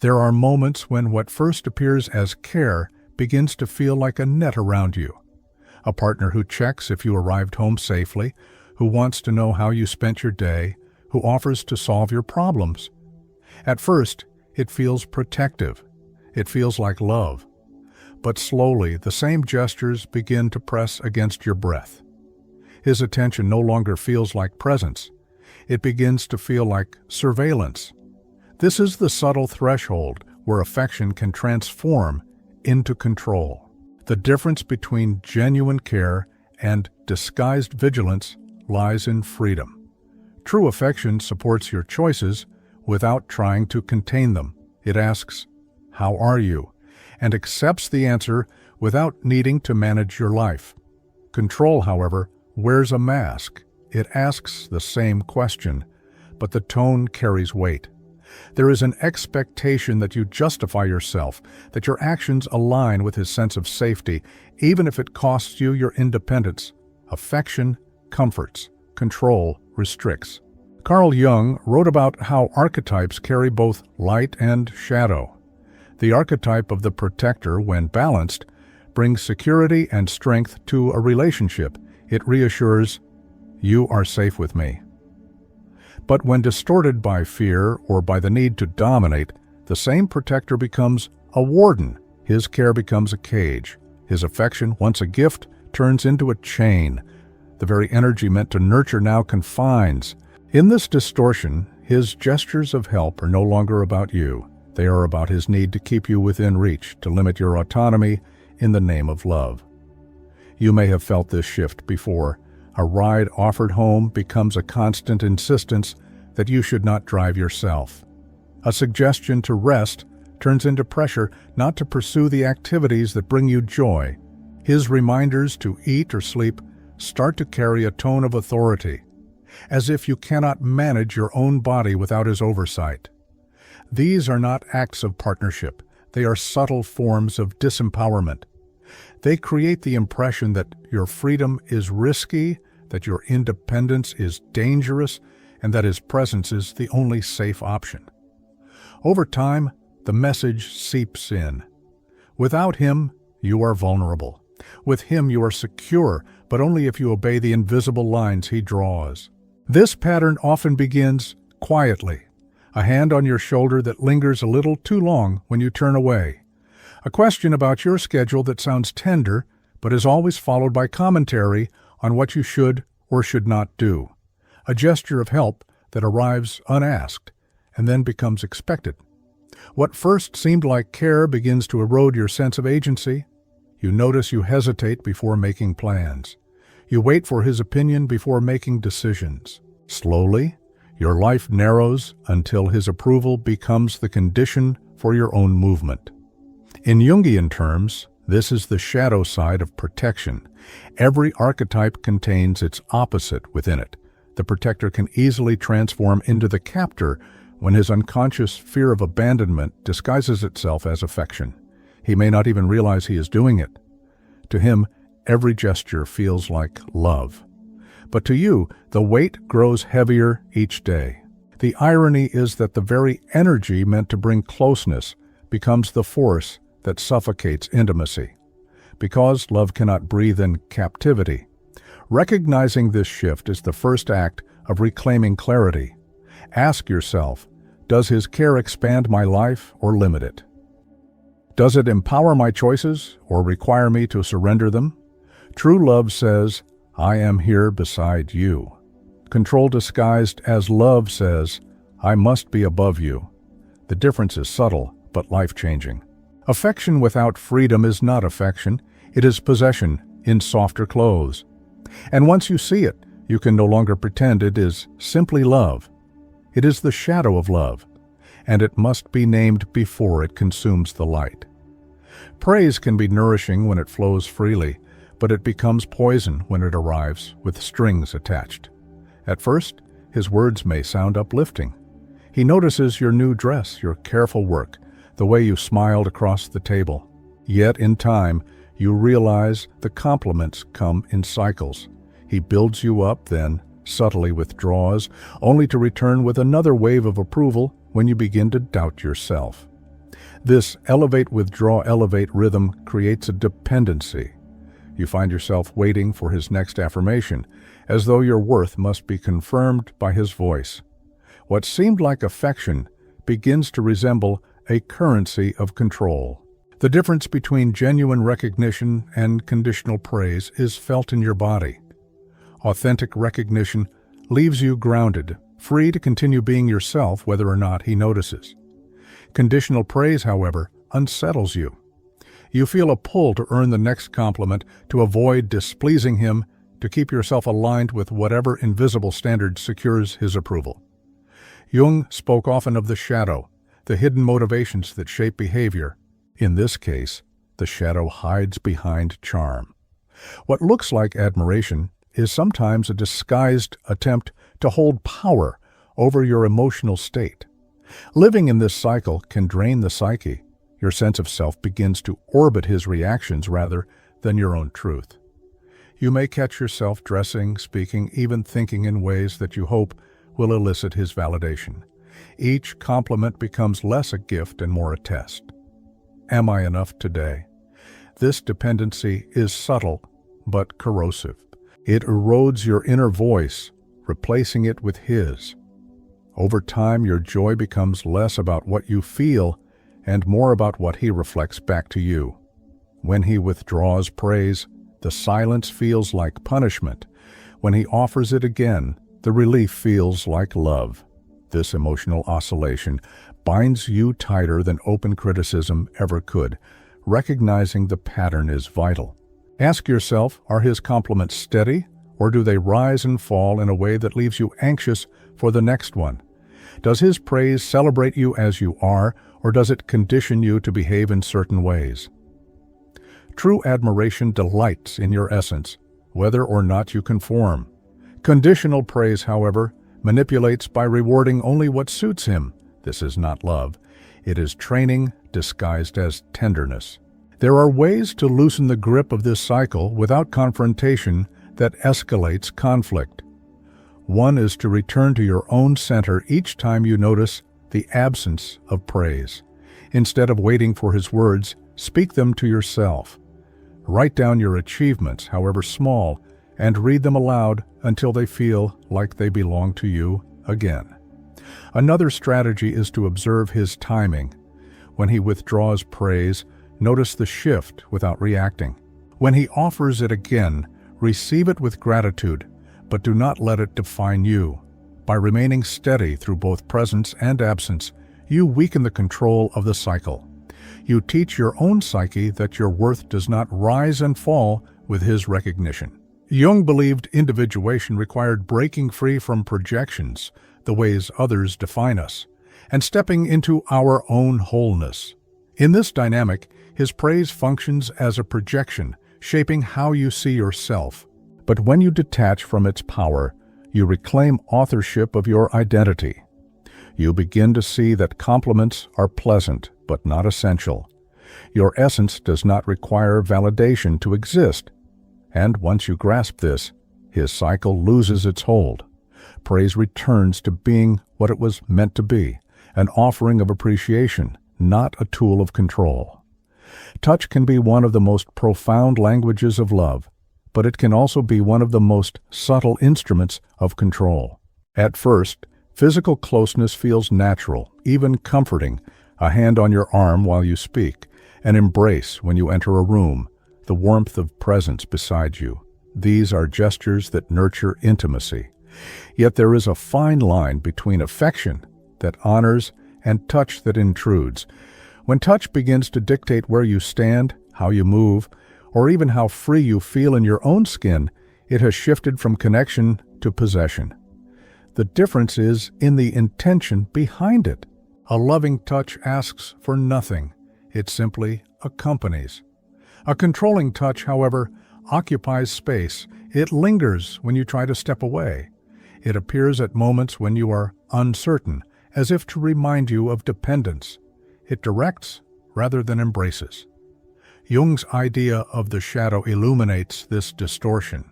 There are moments when what first appears as care begins to feel like a net around you. A partner who checks if you arrived home safely, who wants to know how you spent your day, who offers to solve your problems. At first, it feels protective. It feels like love. But slowly, the same gestures begin to press against your breath. His attention no longer feels like presence. It begins to feel like surveillance. This is the subtle threshold where affection can transform into control. The difference between genuine care and disguised vigilance lies in freedom. True affection supports your choices without trying to contain them. It asks, "How are you?" and accepts the answer without needing to manage your life. Control, however, wears a mask. It asks the same question, but the tone carries weight. There is an expectation that you justify yourself, that your actions align with his sense of safety, even if it costs you your independence. Affection comforts, control restricts. Carl Jung wrote about how archetypes carry both light and shadow. The archetype of the protector, when balanced, brings security and strength to a relationship. It reassures, "You are safe with me." But when distorted by fear or by the need to dominate, the same protector becomes a warden. His care becomes a cage. His affection, once a gift, turns into a chain. The very energy meant to nurture now confines. In this distortion, his gestures of help are no longer about you. They are about his need to keep you within reach, to limit your autonomy in the name of love. You may have felt this shift before. A ride offered home becomes a constant insistence that you should not drive yourself. A suggestion to rest turns into pressure not to pursue the activities that bring you joy. His reminders to eat or sleep start to carry a tone of authority, as if you cannot manage your own body without his oversight. These are not acts of partnership. They are subtle forms of disempowerment. They create the impression that your freedom is risky, that your independence is dangerous, and that his presence is the only safe option. Over time, the message seeps in. Without him, you are vulnerable. With him, you are secure, but only if you obey the invisible lines he draws. This pattern often begins quietly, a hand on your shoulder that lingers a little too long when you turn away, a question about your schedule that sounds tender, but is always followed by commentary on what you should or should not do, a gesture of help that arrives unasked and then becomes expected. What first seemed like care begins to erode your sense of agency. You notice you hesitate before making plans. You wait for his opinion before making decisions. Slowly, your life narrows until his approval becomes the condition for your own movement. In Jungian terms, this is the shadow side of protection. Every archetype contains its opposite within it. The protector can easily transform into the captor when his unconscious fear of abandonment disguises itself as affection. He may not even realize he is doing it. To him, every gesture feels like love. But to you, the weight grows heavier each day. The irony is that the very energy meant to bring closeness becomes the force that suffocates intimacy. Because love cannot breathe in captivity. Recognizing this shift is the first act of reclaiming clarity. Ask yourself, does his care expand my life or limit it? Does it empower my choices or require me to surrender them? True love says, I am here beside you. Control disguised as love says, I must be above you. The difference is subtle, but life-changing. Affection without freedom is not affection. It is possession in softer clothes. And once you see it, you can no longer pretend it is simply love. It is the shadow of love, and it must be named before it consumes the light. Praise can be nourishing when it flows freely, but it becomes poison when it arrives with strings attached. At first, his words may sound uplifting. He notices your new dress, your careful work, the way you smiled across the table. Yet in time, you realize the compliments come in cycles. He builds you up, then subtly withdraws, only to return with another wave of approval when you begin to doubt yourself. This elevate-withdraw-elevate rhythm creates a dependency. You find yourself waiting for his next affirmation, as though your worth must be confirmed by his voice. What seemed like affection begins to resemble a currency of control. The difference between genuine recognition and conditional praise is felt in your body. Authentic recognition leaves you grounded, free to continue being yourself whether or not he notices. Conditional praise, however, unsettles you. You feel a pull to earn the next compliment, to avoid displeasing him, to keep yourself aligned with whatever invisible standard secures his approval. Jung spoke often of the shadow, the hidden motivations that shape behavior. In this case, the shadow hides behind charm. What looks like admiration is sometimes a disguised attempt to hold power over your emotional state. Living in this cycle can drain the psyche. Your sense of self begins to orbit his reactions rather than your own truth. You may catch yourself dressing, speaking, even thinking in ways that you hope will elicit his validation. Each compliment becomes less a gift and more a test. Am I enough today? This dependency is subtle but corrosive. It erodes your inner voice, replacing it with his. Over time, your joy becomes less about what you feel and more about what he reflects back to you. When he withdraws praise, the silence feels like punishment. When he offers it again, the relief feels like love. This emotional oscillation binds you tighter than open criticism ever could. Recognizing the pattern is vital. Ask yourself, are his compliments steady, or do they rise and fall in a way that leaves you anxious for the next one? Does his praise celebrate you as you are, or does it condition you to behave in certain ways? True admiration delights in your essence, whether or not you conform. Conditional praise, however, manipulates by rewarding only what suits him. This is not love. It is training disguised as tenderness. There are ways to loosen the grip of this cycle without confrontation that escalates conflict. One is to return to your own center each time you notice the absence of praise. Instead of waiting for his words, speak them to yourself. Write down your achievements, however small, and read them aloud until they feel like they belong to you again. Another strategy is to observe his timing. When he withdraws praise, notice the shift without reacting. When he offers it again, receive it with gratitude, but do not let it define you. By remaining steady through both presence and absence, you weaken the control of the cycle. You teach your own psyche that your worth does not rise and fall with his recognition. Jung believed individuation required breaking free from projections, the ways others define us, and stepping into our own wholeness. In this dynamic, his praise functions as a projection, shaping how you see yourself. But when you detach from its power, you reclaim authorship of your identity. You begin to see that compliments are pleasant, but not essential. Your essence does not require validation to exist. And once you grasp this, his cycle loses its hold. Praise returns to being what it was meant to be, an offering of appreciation, not a tool of control. Touch can be one of the most profound languages of love, but it can also be one of the most subtle instruments of control. At first, physical closeness feels natural, even comforting, a hand on your arm while you speak, an embrace when you enter a room, the warmth of presence beside you. These are gestures that nurture intimacy. Yet there is a fine line between affection that honors and touch that intrudes. When touch begins to dictate where you stand, how you move, or even how free you feel in your own skin, it has shifted from connection to possession. The difference is in the intention behind it. A loving touch asks for nothing. It simply accompanies. A controlling touch, however, occupies space. It lingers when you try to step away. It appears at moments when you are uncertain, as if to remind you of dependence. It directs rather than embraces. Jung's idea of the shadow illuminates this distortion.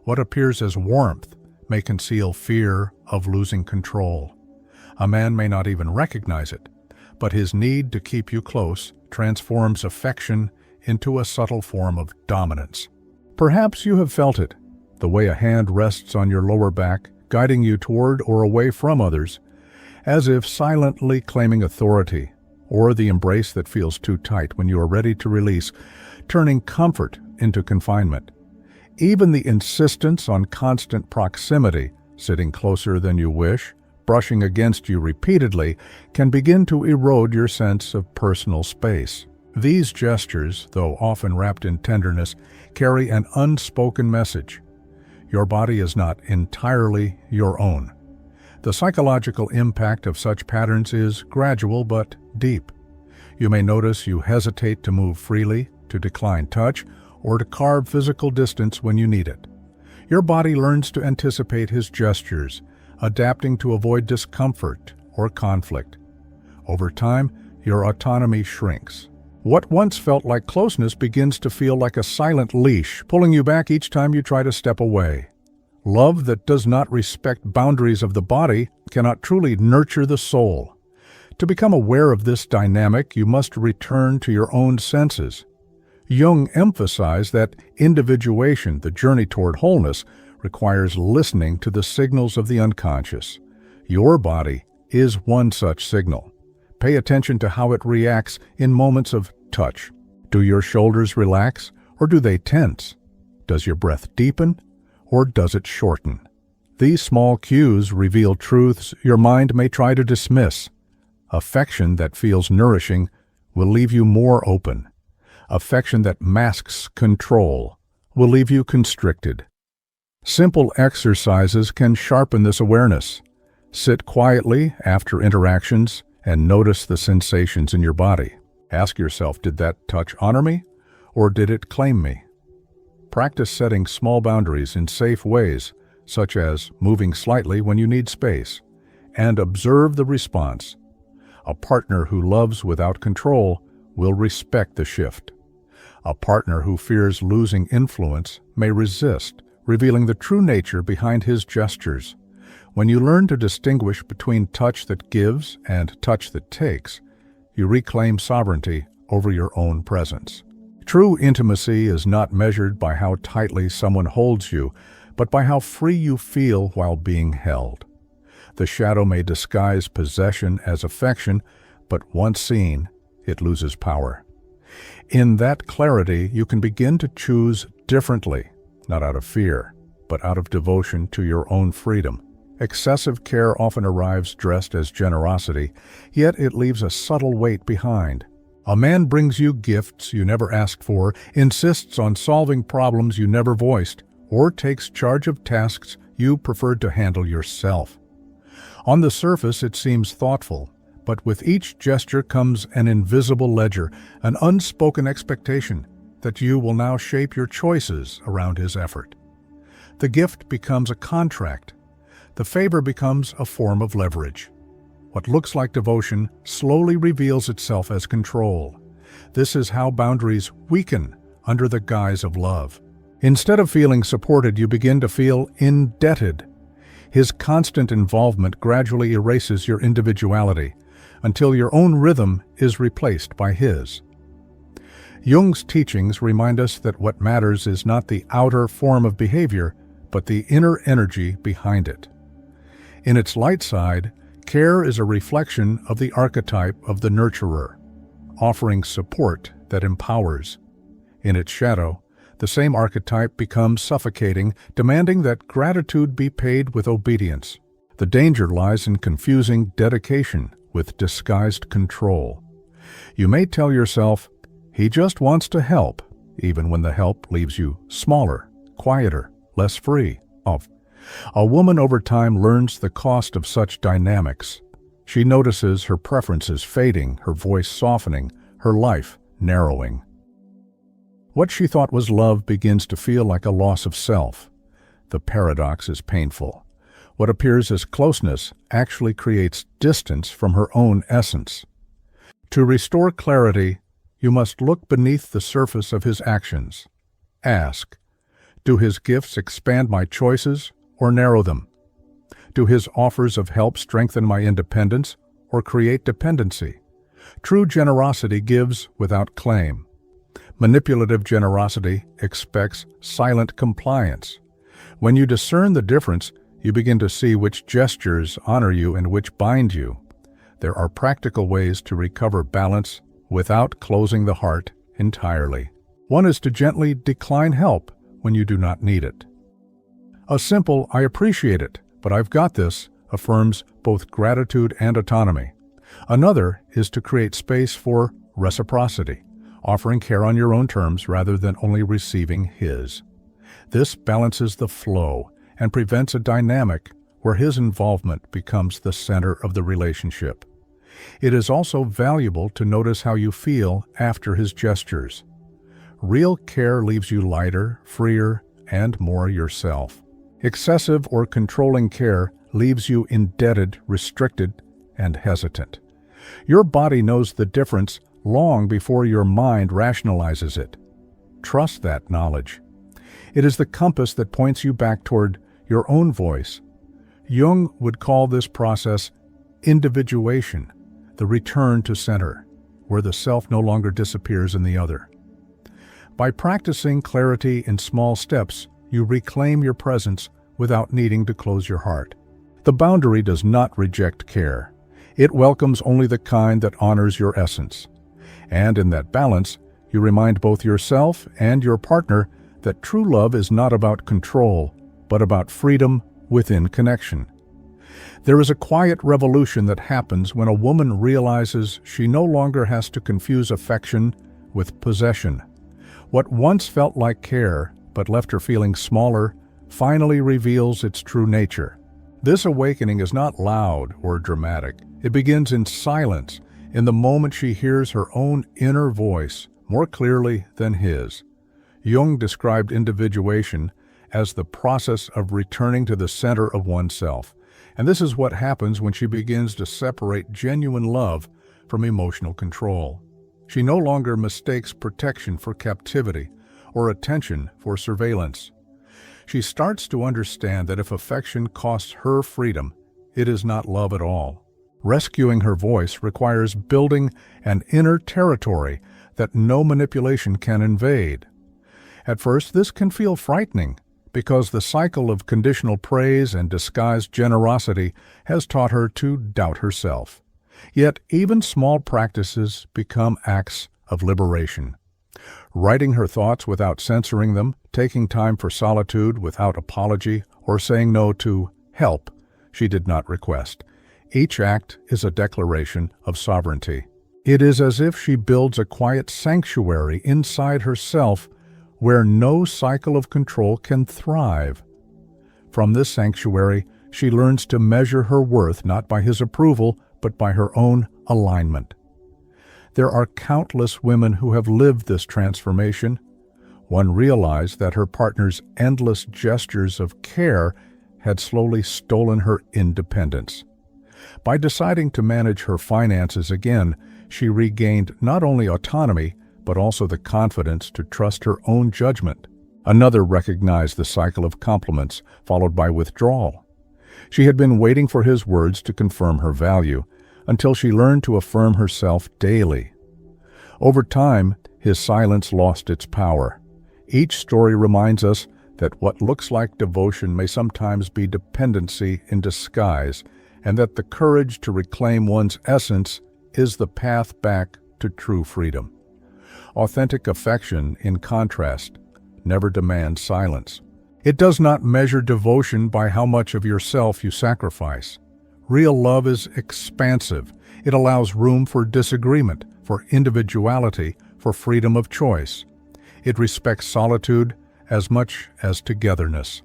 What appears as warmth may conceal fear of losing control. A man may not even recognize it, but his need to keep you close transforms affection into a subtle form of dominance. Perhaps you have felt it, the way a hand rests on your lower back, guiding you toward or away from others, as if silently claiming authority, or the embrace that feels too tight when you are ready to release, turning comfort into confinement. Even the insistence on constant proximity, sitting closer than you wish, brushing against you repeatedly, can begin to erode your sense of personal space. These gestures, though often wrapped in tenderness, carry an unspoken message. Your body is not entirely your own. The psychological impact of such patterns is gradual but deep. You may notice you hesitate to move freely, to decline touch, or to carve physical distance when you need it. Your body learns to anticipate his gestures, adapting to avoid discomfort or conflict. Over time, your autonomy shrinks. What once felt like closeness begins to feel like a silent leash, pulling you back each time you try to step away. Love that does not respect boundaries of the body cannot truly nurture the soul. To become aware of this dynamic, you must return to your own senses. Jung emphasized that individuation, the journey toward wholeness, requires listening to the signals of the unconscious. Your body is one such signal. Pay attention to how it reacts in moments of touch. Do your shoulders relax, or do they tense? Does your breath deepen, or does it shorten? These small cues reveal truths your mind may try to dismiss. Affection that feels nourishing will leave you more open. Affection that masks control will leave you constricted. Simple exercises can sharpen this awareness. Sit quietly after interactions and notice the sensations in your body. Ask yourself, did that touch honor me, or did it claim me? Practice setting small boundaries in safe ways, such as moving slightly when you need space, and observe the response. A partner who loves without control will respect the shift. A partner who fears losing influence may resist, revealing the true nature behind his gestures. When you learn to distinguish between touch that gives and touch that takes, you reclaim sovereignty over your own presence. True intimacy is not measured by how tightly someone holds you, but by how free you feel while being held. The shadow may disguise possession as affection, but once seen, it loses power. In that clarity, you can begin to choose differently, not out of fear, but out of devotion to your own freedom. Excessive care often arrives dressed as generosity, yet it leaves a subtle weight behind. A man brings you gifts you never asked for, insists on solving problems you never voiced, or takes charge of tasks you preferred to handle yourself. On the surface, it seems thoughtful, but with each gesture comes an invisible ledger, an unspoken expectation that you will now shape your choices around his effort. The gift becomes a contract. The favor becomes a form of leverage. What looks like devotion slowly reveals itself as control. This is how boundaries weaken under the guise of love. Instead of feeling supported, you begin to feel indebted. His constant involvement gradually erases your individuality until your own rhythm is replaced by his. Jung's teachings remind us that what matters is not the outer form of behavior, but the inner energy behind it. In its light side, care is a reflection of the archetype of the nurturer, offering support that empowers. In its shadow, the same archetype becomes suffocating, demanding that gratitude be paid with obedience. The danger lies in confusing dedication with disguised control. You may tell yourself, he just wants to help, even when the help leaves you smaller, quieter, less free. A woman over time learns the cost of such dynamics. She notices her preferences fading, her voice softening, her life narrowing. What she thought was love begins to feel like a loss of self. The paradox is painful. What appears as closeness actually creates distance from her own essence. To restore clarity, you must look beneath the surface of his actions. Ask, do his gifts expand my choices or narrow them? Do his offers of help strengthen my independence or create dependency? True generosity gives without claim. Manipulative generosity expects silent compliance. When you discern the difference, you begin to see which gestures honor you and which bind you. There are practical ways to recover balance without closing the heart entirely. One is to gently decline help when you do not need it. A simple "I appreciate it, but I've got this" affirms both gratitude and autonomy. Another is to create space for reciprocity, offering care on your own terms rather than only receiving his. This balances the flow and prevents a dynamic where his involvement becomes the center of the relationship. It is also valuable to notice how you feel after his gestures. Real care leaves you lighter, freer, and more yourself. Excessive or controlling care leaves you indebted, restricted, and hesitant. Your body knows the difference long before your mind rationalizes it. Trust that knowledge. It is the compass that points you back toward your own voice. Jung would call this process individuation, the return to center, where the self no longer disappears in the other. By practicing clarity in small steps, you reclaim your presence without needing to close your heart. The boundary does not reject care. It welcomes only the kind that honors your essence. And in that balance, you remind both yourself and your partner that true love is not about control, but about freedom within connection. There is a quiet revolution that happens when a woman realizes she no longer has to confuse affection with possession. What once felt like care, but left her feeling smaller, finally reveals its true nature. This awakening is not loud or dramatic. It begins in silence, in the moment she hears her own inner voice more clearly than his. Jung described individuation as the process of returning to the center of oneself, and this is what happens when she begins to separate genuine love from emotional control. She no longer mistakes protection for captivity or attention for surveillance. She starts to understand that if affection costs her freedom, it is not love at all. Rescuing her voice requires building an inner territory that no manipulation can invade. At first, this can feel frightening because the cycle of conditional praise and disguised generosity has taught her to doubt herself. Yet, even small practices become acts of liberation. Writing her thoughts without censoring them, taking time for solitude without apology, or saying no to help she did not request. Each act is a declaration of sovereignty. It is as if she builds a quiet sanctuary inside herself where no cycle of control can thrive. From this sanctuary, she learns to measure her worth not by his approval, but by her own alignment. There are countless women who have lived this transformation. One realized that her partner's endless gestures of care had slowly stolen her independence. By deciding to manage her finances again, she regained not only autonomy, but also the confidence to trust her own judgment. Another recognized the cycle of compliments, followed by withdrawal. She had been waiting for his words to confirm her value, until she learned to affirm herself daily. Over time, his silence lost its power. Each story reminds us that what looks like devotion may sometimes be dependency in disguise, and that the courage to reclaim one's essence is the path back to true freedom. Authentic affection, in contrast, never demands silence. It does not measure devotion by how much of yourself you sacrifice. Real love is expansive. It allows room for disagreement, for individuality, for freedom of choice. It respects solitude as much as togetherness.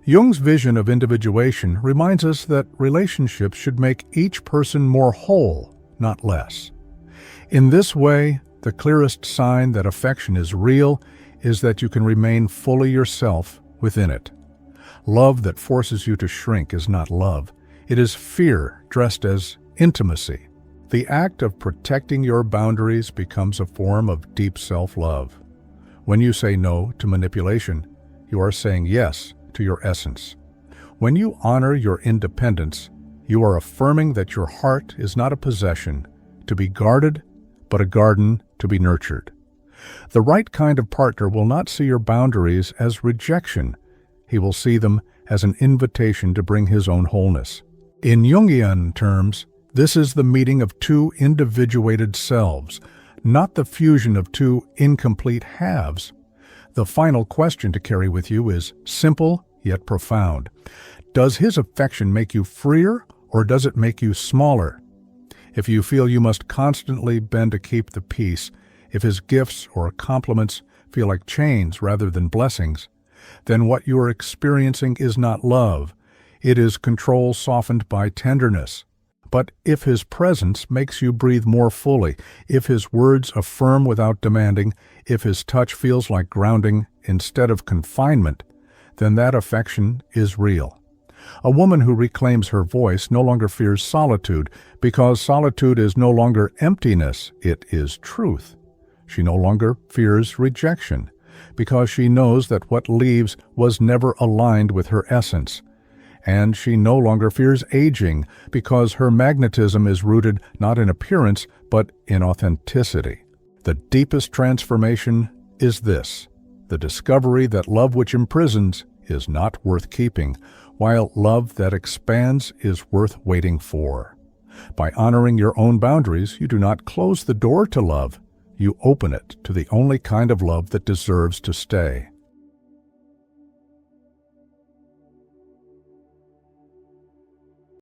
Jung's vision of individuation reminds us that relationships should make each person more whole, not less. In this way, the clearest sign that affection is real is that you can remain fully yourself within it. Love that forces you to shrink is not love. It is fear dressed as intimacy. The act of protecting your boundaries becomes a form of deep self-love. When you say no to manipulation, you are saying yes to your essence. When you honor your independence, you are affirming that your heart is not a possession to be guarded, but a garden to be nurtured. The right kind of partner will not see your boundaries as rejection. He will see them as an invitation to bring his own wholeness. In Jungian terms, this is the meeting of two individuated selves, not the fusion of two incomplete halves. The final question to carry with you is simple yet profound. Does his affection make you freer, or does it make you smaller? If you feel you must constantly bend to keep the peace, if his gifts or compliments feel like chains rather than blessings, then what you are experiencing is not love. It is control softened by tenderness. But if his presence makes you breathe more fully, if his words affirm without demanding, if his touch feels like grounding instead of confinement, then that affection is real. A woman who reclaims her voice no longer fears solitude, because solitude is no longer emptiness, it is truth. She no longer fears rejection, because she knows that what leaves was never aligned with her essence. And she no longer fears aging, because her magnetism is rooted not in appearance, but in authenticity. The deepest transformation is this: the discovery that love which imprisons is not worth keeping, while love that expands is worth waiting for. By honoring your own boundaries, you do not close the door to love. You open it to the only kind of love that deserves to stay.